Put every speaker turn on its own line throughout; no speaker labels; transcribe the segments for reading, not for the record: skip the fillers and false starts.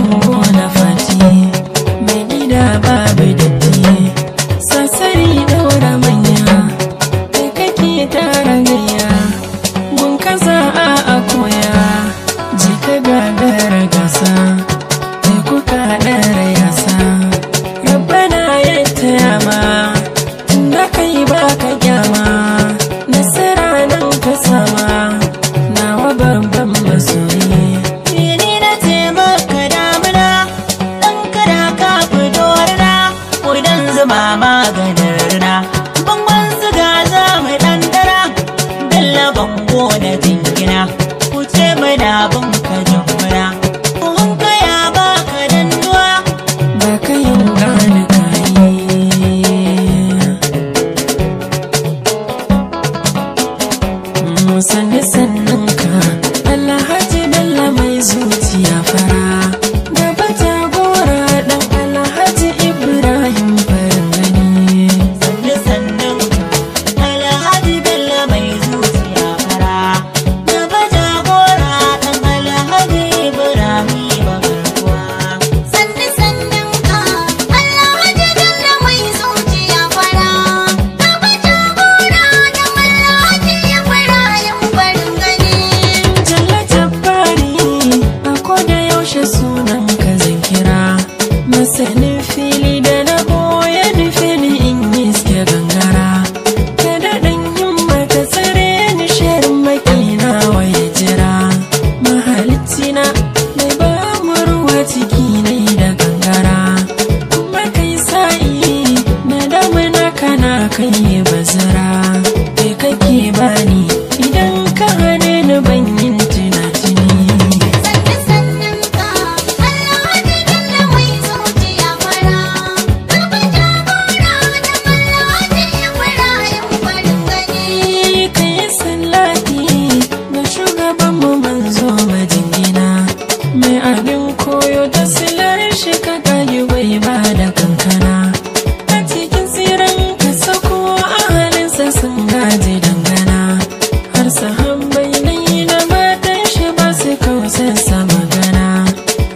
ango na fati, mai gida babu datti, sassari daura manya, kai kake tara gayya, gun kaza a koya, ji ka gagara gasa, kai kuka ɗara yasa, rabbana ya taya ma, tunda kai baka kyama, nasara nan ka sama, nawa babban masoyi.
Zuma maganin rina, bangon siga za mu ɗandara, bella bango na jingina, kuce mana bunka jambura, bunka ya baka danduwa,
baka yin gane kayi. Sanne sannan ka, Alhaji Bello mai zuciya fara, gaba jagora ɗan Alhaji Ibrahim. Sunan ka zan kira, masanin fili da na boye nufi ni in yi iske gangara, ka daɗin yin mata tsare ni shirin makina waye jira, mahalicci na mai ba mu ruwa ciki ne da gangara, kuma kai sa'i na damuna kana kai bazira, kai kake bani idan ka hane ni ban yin tunatuni. Mai abin koyo da silar shi ka bai ba da kankana, a cikin tsiran ka sako a halinsa sun gaji dangana, har sahabbai na yi da matan shi ba su kausarsa magana,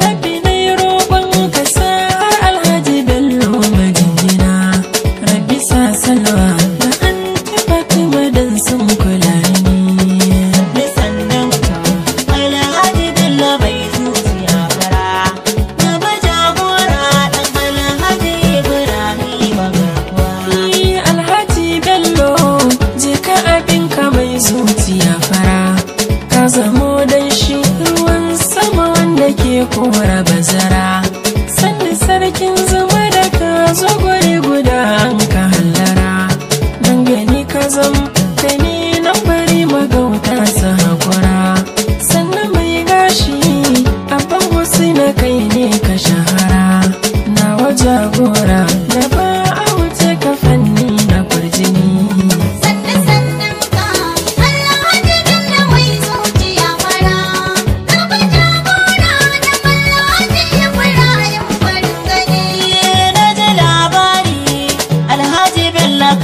rabbi na yi roƙon ka sa har Alhaji Bello majingina, rabbi sa salwa da an taɓa kuma don sun kula ni. Zuciya fara, ka zamo dan shi ruwan sama wanda ke kora bazara, sanni sarkin zama da ka zo guri guda an ka hallara, dangane ka zam ka ni nan bari magauta su hakura, sannan mai gashi abban wasu na kai ne ka shahara, na wajagora da ba a wuce ka fanni na kurjini.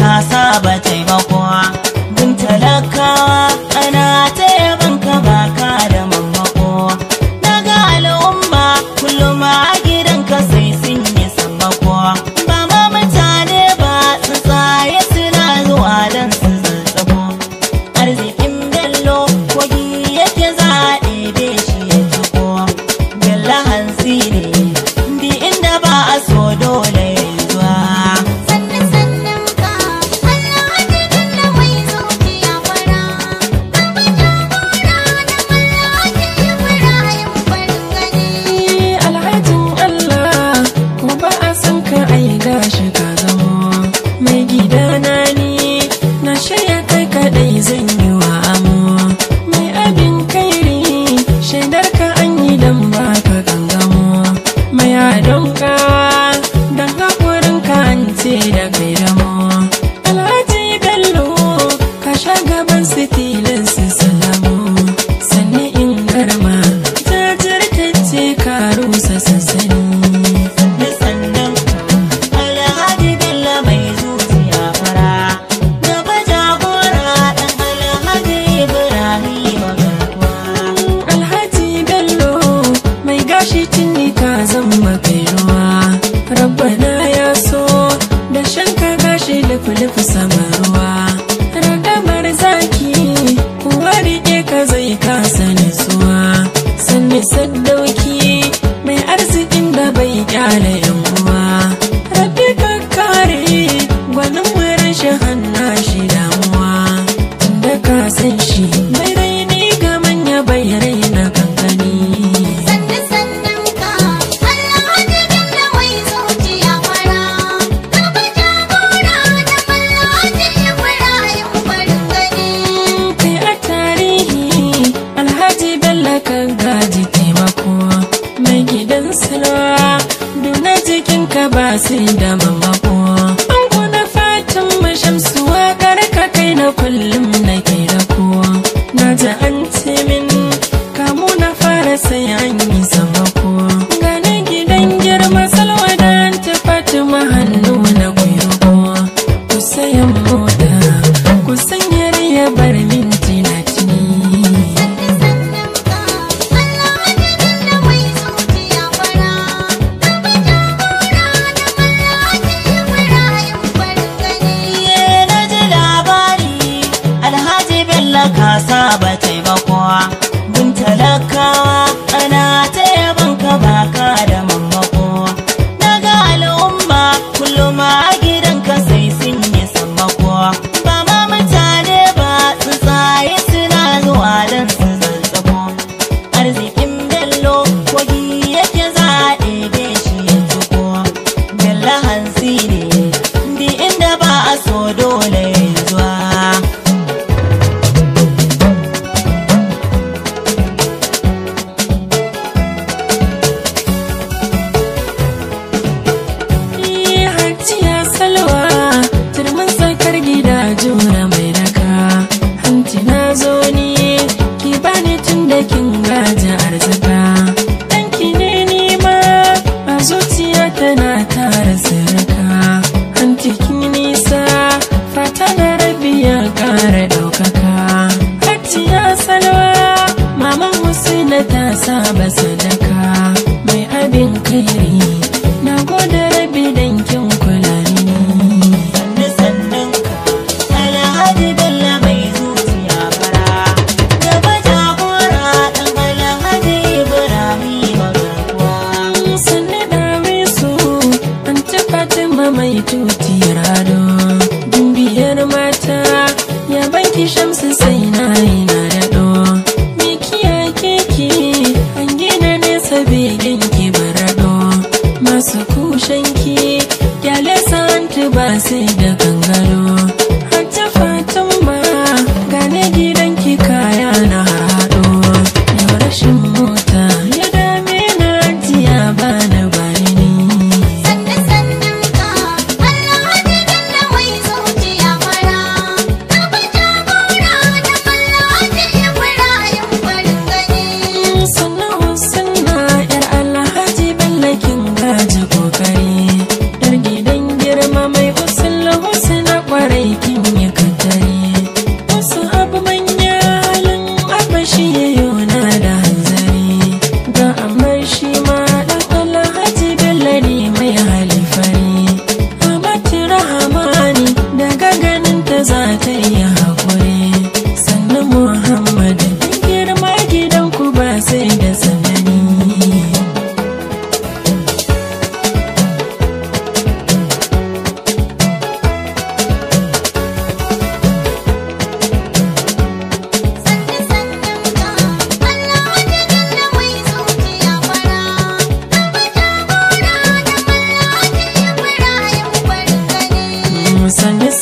Ka saba taimako gun talakawa, ana taimakon ka baka da mamako, daga al'umma kullum a gidanka sai sun yi sammako, ba ma mutane ba tsuntsaye suna zuwa don su zazzabo, arzikin Bello kogi yake za a ɗebe shi ya tuko, Bello hantsi ne bi inda ba a so dole ya yi zuwa.
Gashi ka zamo mai gidana ni na shirya kai kadai zan yi wa amo, mai abin kairi shaidar ka an yi dan baka gangamo, mai adon kawa dan haƙurin ka an ce da kai damo, Alhaji Bello ka sha gaban sitilin su salamo, sanni in garma jajirtacce ka rusa sassani. Shi tuni ka zama kai ruwa. Rabbana ya so da shanka gashi lufu-lufu sama ruwa. Ragamar zaki kuwa rike ka zai kasa nutsuwa. Sanni saddauki mai arzikin da bai kyale yan uwa. Rabbi ka kare gwanin wurin shi hanna shi damuwa. Tunda ka san shi mai raini ga manya bai raina kankani. Kan gaji taimako mai gidan silwa duna jikinka ba sai da mamako. An kuna fatan mashamsuwa karka kai na kullum na ke da kowa. Na ji an ce min kamu na fara sai an yi samako. Gane gidan girma salwa da an ta fatima hannu na kwairoko. Ku sayan mota ku sanya ya bar minti na tuni.
Ka saba taimako gun talakawa ana taya banka baka da mammako. Daga al'umma kullum a gidanka sai sun yi sammako. Ba ma mutane ba tsuntsaye suna zuwa don su zazzabo. Arzikin bello kogi yake za a ɗebe shi ya tuko. Bello hansi ne di inda ba a so dole ya zuwa. Jura mai raka hanci na zo ni ki bani tun da kin gaji arzika. Ɗanki ne nima a zuciya tana tara sirka. Hanci kin nisa fata na rabi ya ƙara ɗaukaka. Hajiya Salwa maman Husaina ta saba sadaka. Mai abin kairi na gode rabi dan kin kula ni. Mai tutiyar ado dumbiyar mata ya banki shamsu sai na yi na daɗo. Mikiya keke an gina nesa begen ki barado. Masu kushenki kyale santi ba sai da gangaro. Hajja Fatima gane gidanki kaya na harhaɗo. Yau rashin mota ya dame na jiya ba na bani ni. Za ta yi haƙuri sannan Muhammad girma gidanku ba sai da sanani. Sannan